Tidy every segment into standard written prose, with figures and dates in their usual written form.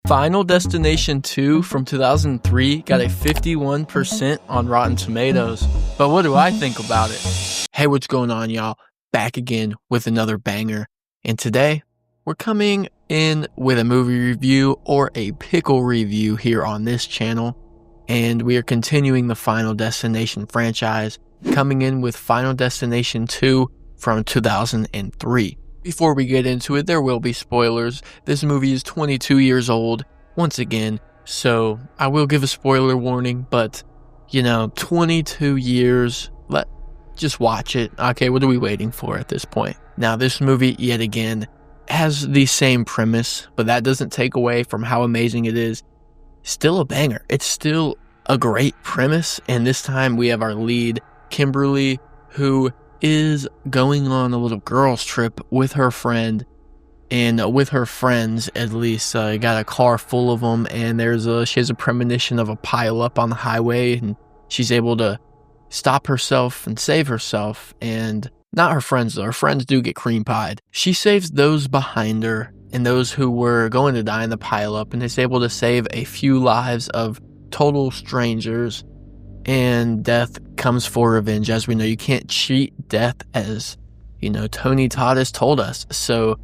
Final Destination 2 from 2003 got a 51% on Rotten Tomatoes. But what do I think about it? Hey, what's going on, y'all? Back again with another banger. And today, we're coming in with a movie review or a pickle review here on this channel. And we are continuing the Final Destination franchise, coming in with Final Destination 2 from 2003. Before we get into it, there will be spoilers. This movie is 22 years old, once again, so I will give a spoiler warning, but, 22 years, just watch it. Okay, what are we waiting for at this point? Now, this movie, yet again, has the same premise, but that doesn't take away from how amazing it is. Still a banger. It's still a great premise, and this time we have our lead, Kimberly, who is going on a little girls trip with her friend and with her friends, at least. Got a car full of them, and she has a premonition of a pile up on the highway, and she's able to stop herself and save herself. And not her friends, though. Her friends do get cream pied. She saves those behind her and those who were going to die in the pile up, and is able to save a few lives of total strangers. And death comes for revenge. As we know, you can't cheat death, as, Todd has told us. So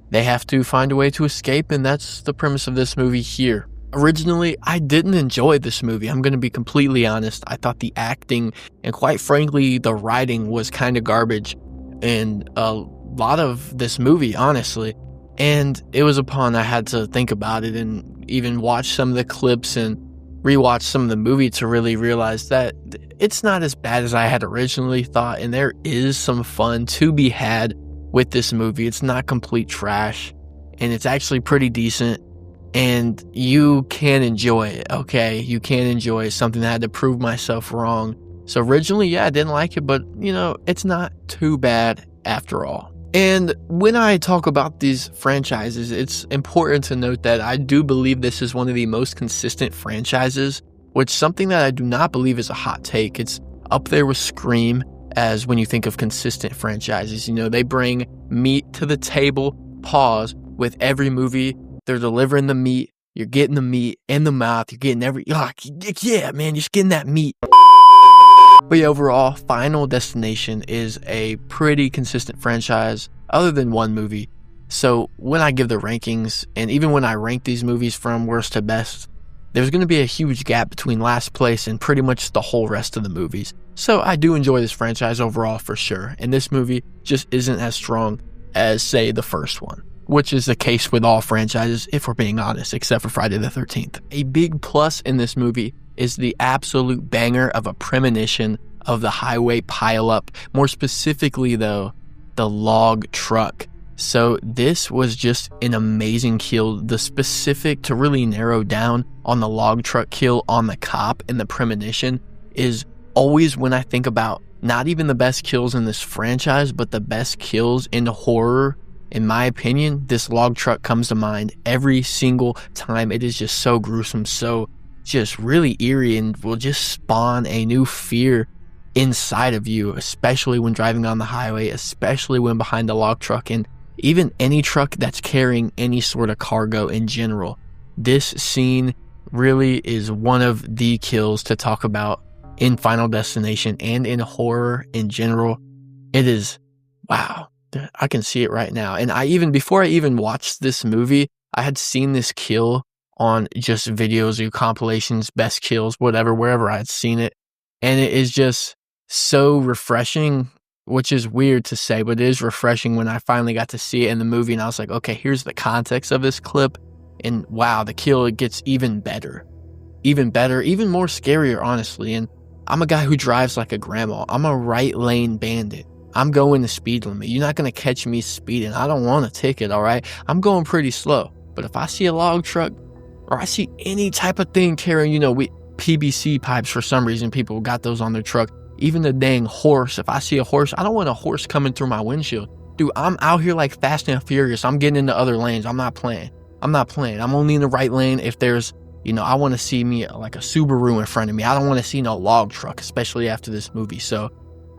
they have to find a way to escape, and that's the premise of this movie here. Originally, I didn't enjoy this movie. I'm going to be completely honest. I thought the acting and, quite frankly, the writing was kind of garbage in a lot of this movie, honestly. And it was upon I had to think about it and even watch some of the clips and rewatch some of the movie to really realize that it's not as bad as I had originally thought, and there is some fun to be had with this movie. It's not complete trash, and it's actually pretty decent, and you can enjoy it, okay? You can enjoy something that I had to prove myself wrong. So originally, I didn't like it, but, it's not too bad after all. And when I talk about these franchises, it's important to note that I do believe this is one of the most consistent franchises, which is something that I do not believe is a hot take. It's up there with Scream as when you think of consistent franchises. they bring meat to the table, pause, with every movie. They're delivering the meat. You're getting the meat in the mouth. You're getting yeah, man, you're just getting that meat. But yeah, overall, Final Destination is a pretty consistent franchise, other than one movie. So when I give the rankings, and even when I rank these movies from worst to best, there's going to be a huge gap between last place and pretty much the whole rest of the movies. So I do enjoy this franchise overall for sure, and this movie just isn't as strong as, say, the first one, which is the case with all franchises, if we're being honest, except for Friday the 13th. A big plus in this movie is the absolute banger of a premonition of the highway pileup. More specifically, though, the log truck. So this was just an amazing kill. The specific to really narrow down on the log truck kill on the cop in the premonition is always, when I think about not even the best kills in this franchise, but the best kills in horror, in my opinion, this log truck comes to mind every single time. It is just so gruesome, so just really eerie, and will just spawn a new fear inside of you, especially when driving on the highway, especially when behind the log truck, and even any truck that's carrying any sort of cargo in general. This scene really is one of the kills to talk about in Final Destination and in horror in general. It is, wow, I can see it right now. And before I even watched this movie, I had seen this kill on just videos or compilations, best kills, whatever, wherever I had seen it. And it is just so refreshing, which is weird to say, but it is refreshing when I finally got to see it in the movie. And I was like, okay, here's the context of this clip. And wow, the kill, it gets even better, even more scarier, honestly. And I'm a guy who drives like a grandma. I'm a right lane bandit. I'm going the speed limit. You're not going to catch me speeding. I don't want a ticket, all right? I'm going pretty slow. But if I see a log truck, or I see any type of thing carrying, PVC pipes, for some reason, people got those on their truck. Even the dang horse. If I see a horse, I don't want a horse coming through my windshield. Dude, I'm out here like Fast and Furious. I'm getting into other lanes. I'm not playing. I'm only in the right lane if there's, I want to see me like a Subaru in front of me. I don't want to see no log truck, especially after this movie. So,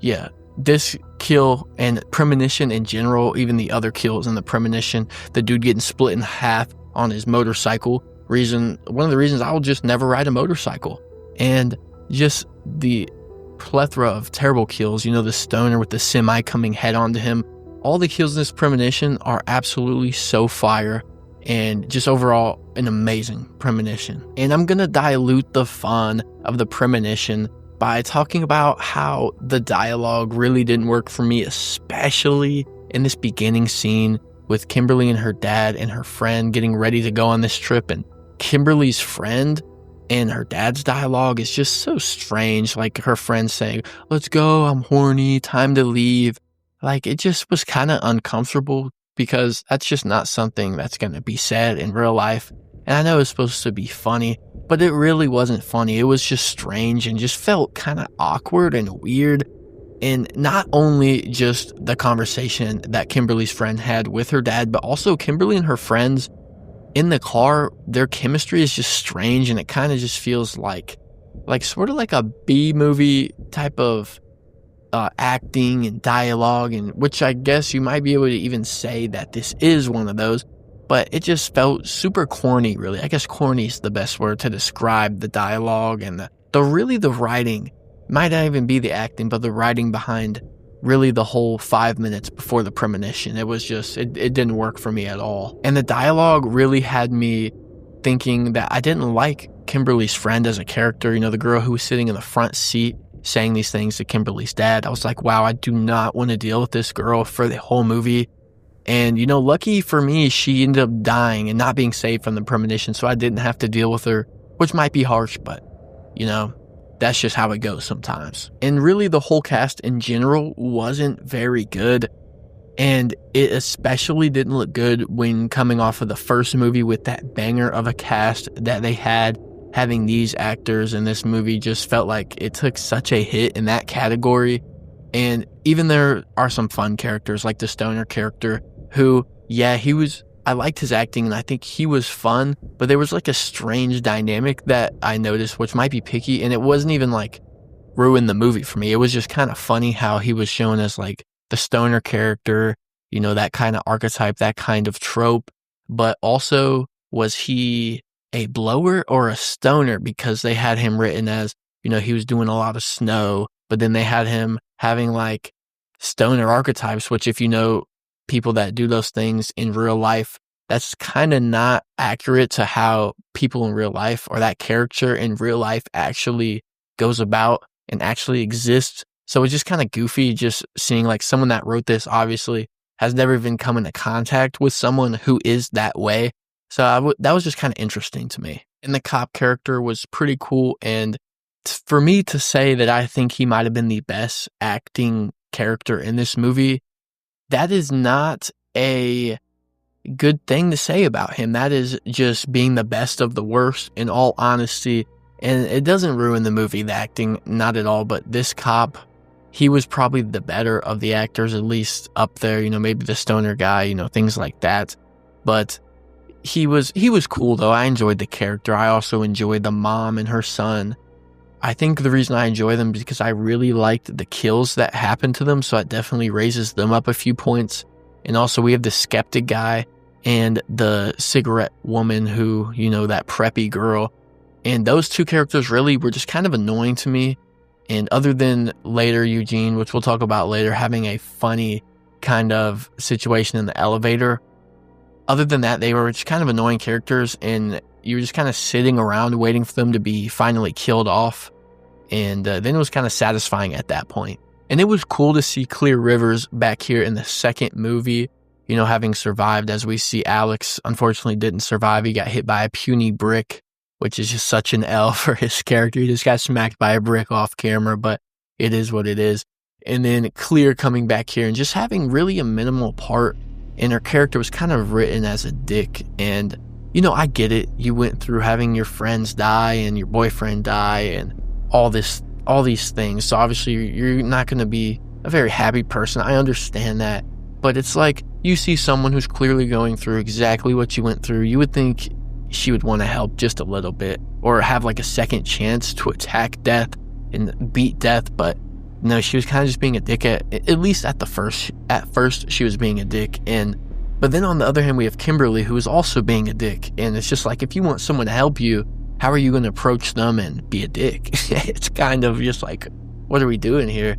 yeah, this kill and Premonition in general, even the other kills in the Premonition, the dude getting split in half on his motorcycle, one of the reasons I will just never ride a motorcycle. And just the plethora of terrible kills, the stoner with the semi coming head on to him. All the kills in this Premonition are absolutely so fire, and just overall an amazing Premonition. And I'm going to dilute the fun of the Premonition by talking about how the dialogue really didn't work for me, especially in this beginning scene with Kimberly and her dad and her friend getting ready to go on this trip. And Kimberly's friend and her dad's dialogue is just so strange. Like her friend saying, "Let's go, I'm horny, time to leave." Like it just was kind of uncomfortable because that's just not something that's going to be said in real life. And I know it's supposed to be funny, but it really wasn't funny. It was just strange and just felt kind of awkward and weird. And not only just the conversation that Kimberly's friend had with her dad, but also Kimberly and her friends in the car, their chemistry is just strange, and it kind of just feels like sort of like a B movie type of acting and dialogue, and which I guess you might be able to even say that this is one of those, but it just felt super corny, really. I guess corny is the best word to describe the dialogue and the writing. Might not even be the acting, but the writing behind really the whole 5 minutes before the Premonition. It was just, it didn't work for me at all. And the dialogue really had me thinking that I didn't like Kimberly's friend as a character, the girl who was sitting in the front seat saying these things to Kimberly's dad. I was like, wow, I do not want to deal with this girl for the whole movie. And, lucky for me, she ended up dying and not being saved from the Premonition, so I didn't have to deal with her, which might be harsh, but, that's just how it goes sometimes. And really, the whole cast in general wasn't very good. And it especially didn't look good when coming off of the first movie with that banger of a cast that they had. Having these actors in this movie just felt like it took such a hit in that category. And even there are some fun characters, like the stoner character, who, yeah, I liked his acting and I think he was fun, but there was like a strange dynamic that I noticed, which might be picky, and it wasn't even like ruin the movie for me. It was just kind of funny how he was shown as like the stoner character, that kind of archetype, that kind of trope, but also was he a blower or a stoner, because they had him written as, he was doing a lot of snow, but then they had him having like stoner archetypes, which if people that do those things in real life, that's kind of not accurate to how people in real life or that character in real life actually goes about and actually exists. So it's just kind of goofy just seeing like someone that wrote this obviously has never even come into contact with someone who is that way. So that was just kind of interesting to me. And the cop character was pretty cool. And for me to say that I think he might have been the best acting character in this movie, that is not a good thing to say about him. That is just being the best of the worst, in all honesty. And it doesn't ruin the movie, the acting, not at all. But this cop, he was probably the better of the actors, at least up there, maybe the stoner guy, things like that. But he was cool, though. I enjoyed the character. I also enjoyed the mom and her son. I think the reason I enjoy them is because I really liked the kills that happened to them, so it definitely raises them up a few points. And also we have the skeptic guy and the cigarette woman who, that preppy girl. And those two characters really were just kind of annoying to me. And other than later Eugene, which we'll talk about later, having a funny kind of situation in the elevator, other than that, they were just kind of annoying characters, and you were just kind of sitting around waiting for them to be finally killed off. And then it was kind of satisfying at that point. And it was cool to see Clear Rivers back here in the second movie, having survived, as we see Alex unfortunately didn't survive. He got hit by a puny brick, which is just such an L for his character. He just got smacked by a brick off camera, but it is what it is. And then Clear coming back here and just having really a minimal part, and her character was kind of written as a dick. And, I get it. You went through having your friends die and your boyfriend die and all these things. So obviously you're not going to be a very happy person. I understand that. But it's like you see someone who's clearly going through exactly what you went through. You would think she would want to help just a little bit, or have like a second chance to attack death and beat death. But no, she was kind of just being a dick at least at first she was being a dick. And But then on the other hand, we have Kimberly, who is also being a dick. And it's just like, if you want someone to help you, how are you going to approach them and be a dick? It's kind of just like, what are we doing here?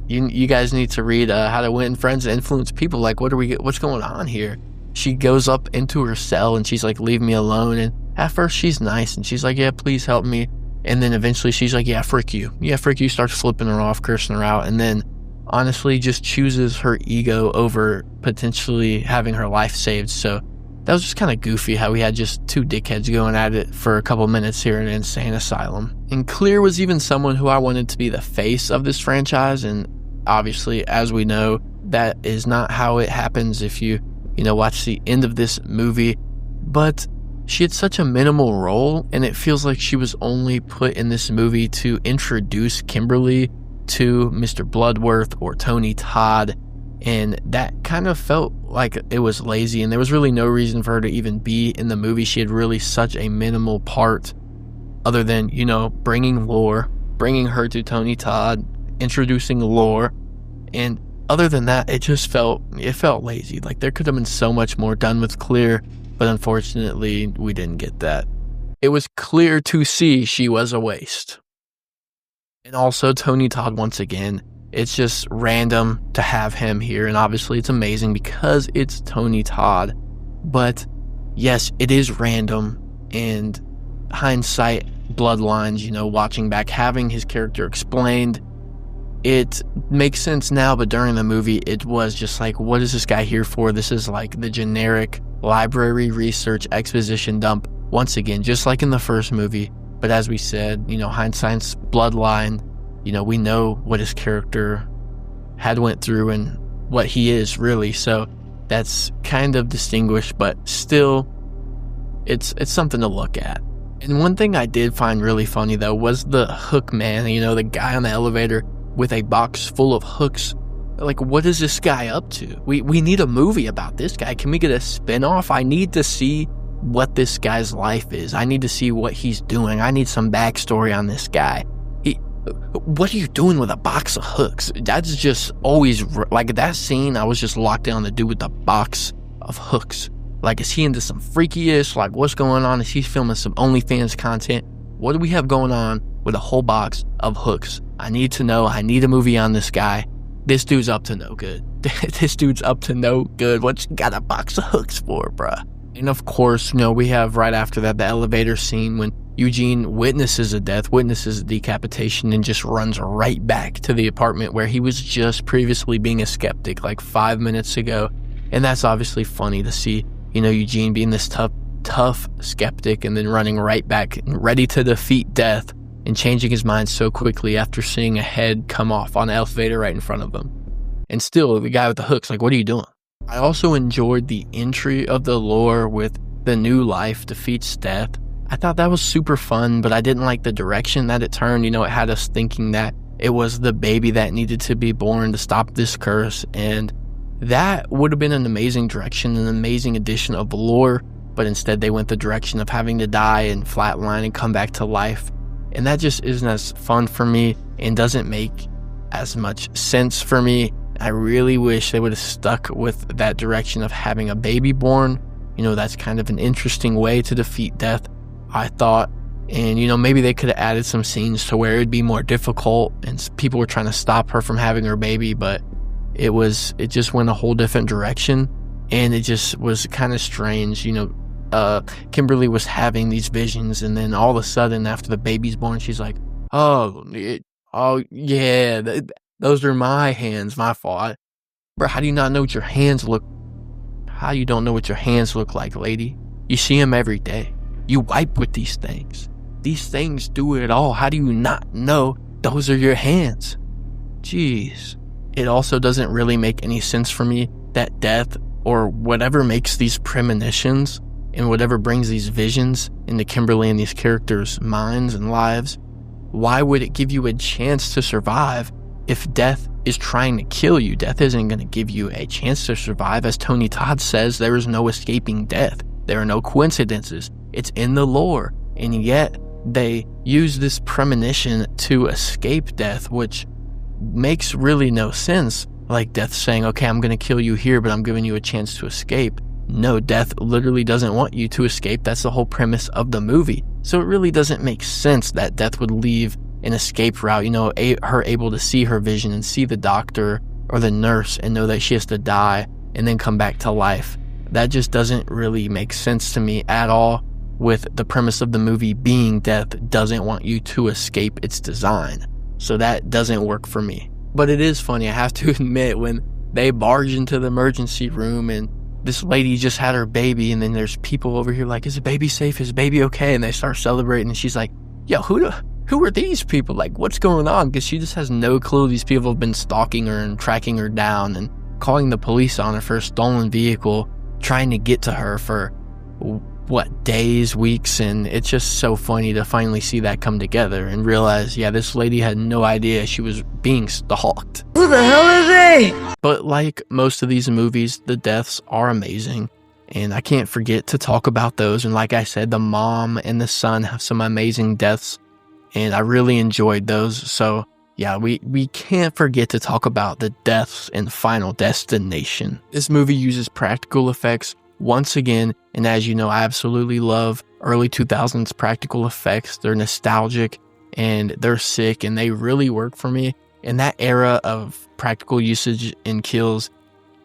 You guys need to read How to Win Friends and Influence People. Like, what's going on here? She goes up into her cell and she's like, leave me alone. And at first she's nice and she's like, yeah, please help me. And then eventually she's like, yeah, frick you. Yeah, frick you. Starts flipping her off, cursing her out. And then honestly just chooses her ego over potentially having her life saved. So that was just kind of goofy how we had just two dickheads going at it for a couple minutes here in an insane asylum. And Clear was even someone who I wanted to be the face of this franchise. And obviously, as we know, that is not how it happens if you watch the end of this movie. But she had such a minimal role, and it feels like she was only put in this movie to introduce Kimberly to Mr. Bloodworth or Tony Todd, and that kind of felt like it was lazy, and there was really no reason for her to even be in the movie. She had really such a minimal part other than, bringing lore, bringing her to Tony Todd, introducing lore, and other than that, it felt lazy. Like, there could have been so much more done with Clear, but unfortunately, we didn't get that. It was clear to see she was a waste. And also, Tony Todd, once again, it's just random to have him here. And obviously, it's amazing because it's Tony Todd. But yes, it is random. And hindsight, bloodlines, watching back, having his character explained, it makes sense now. But during the movie, it was just like, what is this guy here for? This is like the generic library research exposition dump. Once again, just like in the first movie. But as we said, hindsight's bloodline, we know what his character had went through and what he is really. So that's kind of distinguished, but still, it's something to look at. And one thing I did find really funny, though, was the hook man, the guy on the elevator with a box full of hooks. Like, what is this guy up to? We need a movie about this guy. Can we get a spinoff? I need to see what this guy's life is. I need to see what he's doing. I need some backstory on this guy. What are you doing with a box of hooks? That's just always, like, that scene, I was just locked in on the dude with the box of hooks. Like, is he into some freaky-ish? Like, what's going on? Is he filming some OnlyFans content? What do we have going on with a whole box of hooks? I need to know. I need a movie on this guy. This dude's up to no good. This dude's up to no good. What's he got a box of hooks for, bruh? And of course, we have right after that the elevator scene when Eugene witnesses a death, witnesses a decapitation, and just runs right back to the apartment where he was just previously being a skeptic like 5 minutes ago. And that's obviously funny to see, Eugene being this tough skeptic and then running right back and ready to defeat death and changing his mind so quickly after seeing a head come off on the elevator right in front of him. And still, the guy with the hook's like, what are you doing? I also enjoyed the entry of the lore with the new life defeats death. I thought that was super fun, but I didn't like the direction that it turned. It had us thinking that it was the baby that needed to be born to stop this curse, and that would have been an amazing direction, an amazing addition of lore, but instead they went the direction of having to die and flatline and come back to life, and that just isn't as fun for me and doesn't make as much sense for me. I really wish they would have stuck with that direction of having a baby born. That's kind of an interesting way to defeat death, I thought. And, maybe they could have added some scenes to where it'd be more difficult and people were trying to stop her from having her baby, but it just went a whole different direction. And it just was kind of strange. Kimberly was having these visions, and then all of a sudden after the baby's born, she's like, oh yeah, those are my hands, my fault. Bro, how do you not know what your hands look? How you don't know what your hands look like, lady? You see them every day. You wipe with these things. These things do it all. How do you not know those are your hands? Jeez. It also doesn't really make any sense for me that death or whatever makes these premonitions and whatever brings these visions into Kimberly and these characters' minds and lives, why would it give you a chance to survive if death is trying to kill you? Death isn't going to give you a chance to survive. As Tony Todd says, there is no escaping death. There are no coincidences. It's in the lore. And yet they use this premonition to escape death, which makes really no sense. like death saying, okay, I'm going to kill you here, but I'm giving you a chance to escape. No, death literally doesn't want you to escape. That's the whole premise of the movie. So it really doesn't make sense that death would leave an escape route, her able to see her vision and see the doctor or the nurse and know that she has to die and then come back to life. That just doesn't really make sense to me at all, with the premise of the movie being death doesn't want you to escape its design. So that doesn't work for me. But it is funny, I have to admit, when they barge into the emergency room and this lady just had her baby, and then there's people over here like, is the baby safe? Is the baby okay? And they start celebrating, and she's like, yo, who are these people? Like, what's going on? Because she just has no clue these people have been stalking her and tracking her down and calling the police on her for a stolen vehicle, trying to get to her for, days, weeks. And it's just so funny to finally see that come together and realize, yeah, this lady had no idea she was being stalked. Who the hell is he? But like most of these movies, the deaths are amazing, and I can't forget to talk about those. And like I said, the mom and the son have some amazing deaths, and I really enjoyed those. So yeah, we can't forget to talk about the deaths in Final Destination. This movie uses practical effects once again, and as you know, I absolutely love early 2000s practical effects. They're nostalgic and they're sick, and they really work for me. And that era of practical usage in kills,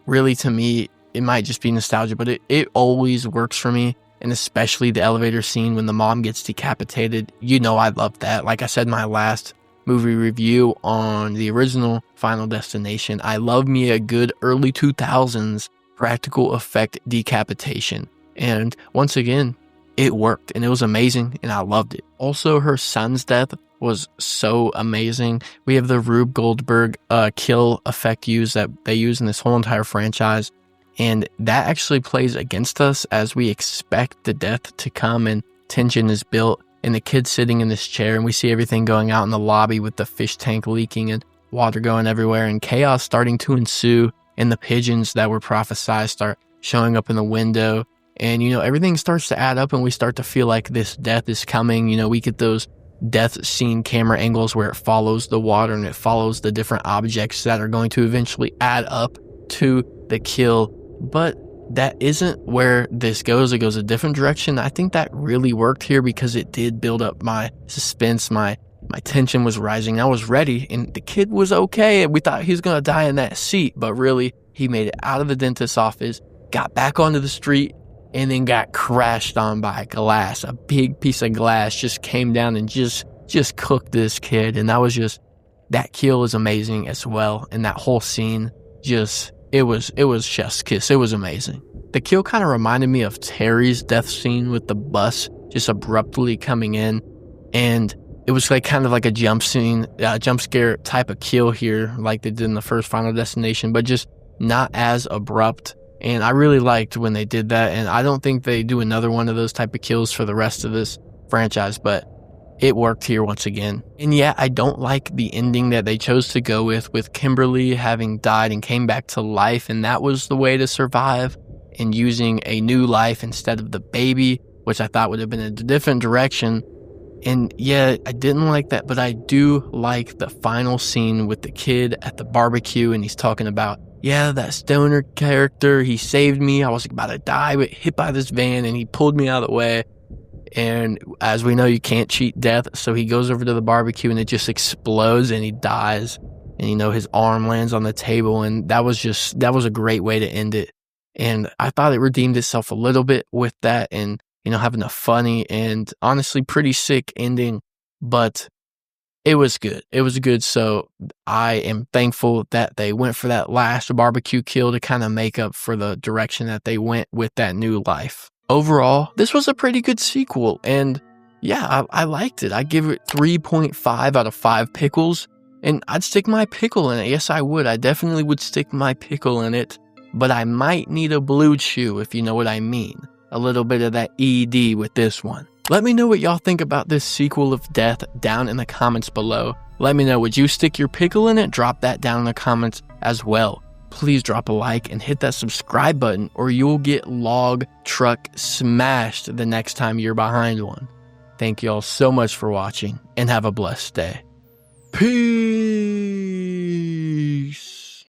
really, to me, it might just be nostalgia, but it always works for me. And especially the elevator scene when the mom gets decapitated. I love that. Like I said in my last movie review on the original Final Destination, I love me a good early 2000s practical effect decapitation. And once again, it worked, and it was amazing, and I loved it. Also, her son's death was so amazing. We have the Rube Goldberg kill effect that they use in this whole entire franchise, and that actually plays against us as we expect the death to come, and tension is built, and the kid's sitting in this chair, and we see everything going out in the lobby with the fish tank leaking and water going everywhere, and chaos starting to ensue, and the pigeons that were prophesied start showing up in the window. And, everything starts to add up, and we start to feel like this death is coming. We get those death scene camera angles where it follows the water and it follows the different objects that are going to eventually add up to the kill. But that isn't where this goes. It goes a different direction. I think that really worked here because it did build up my suspense. My tension was rising. I was ready, and the kid was okay. We thought he was going to die in that seat, but really, he made it out of the dentist's office, got back onto the street, and then got crashed on by glass. A big piece of glass just came down and just cooked this kid. And that kill was amazing as well. And that whole scene, it was chef's kiss. It was amazing. The kill kind of reminded me of Terry's death scene with the bus just abruptly coming in. And it was kind of like a jump scare type of kill here, like they did in the first Final Destination, but just not as abrupt. And I really liked when they did that, and I don't think they do another one of those type of kills for the rest of this franchise, but it worked here once again. And yeah, I don't like the ending that they chose to go with Kimberly having died and came back to life, and that was the way to survive, and using a new life instead of the baby, which I thought would have been a different direction. And yeah, I didn't like that, but I do like the final scene with the kid at the barbecue, and he's talking about, yeah, that stoner character, he saved me. I was about to die, but hit by this van, and he pulled me out of the way. And as we know, you can't cheat death, so he goes over to the barbecue, and it just explodes, and he dies. And, his arm lands on the table, and that was a great way to end it. And I thought it redeemed itself a little bit with that, and, having a funny and honestly pretty sick ending, but it was good. It was good. So I am thankful that they went for that last barbecue kill to kind of make up for the direction that they went with that new life. Overall, this was a pretty good sequel. And yeah, I liked it. I give it 3.5 out of 5 pickles. And I'd stick my pickle in it. Yes, I would. I definitely would stick my pickle in it. But I might need a blue chew, if you know what I mean. A little bit of that ED with this one. Let me know what y'all think about this sequel of Death down in the comments below. Let me know, would you stick your pickle in it? Drop that down in the comments as well. Please drop a like and hit that subscribe button, or you'll get log truck smashed the next time you're behind one. Thank y'all so much for watching, and have a blessed day. Peace!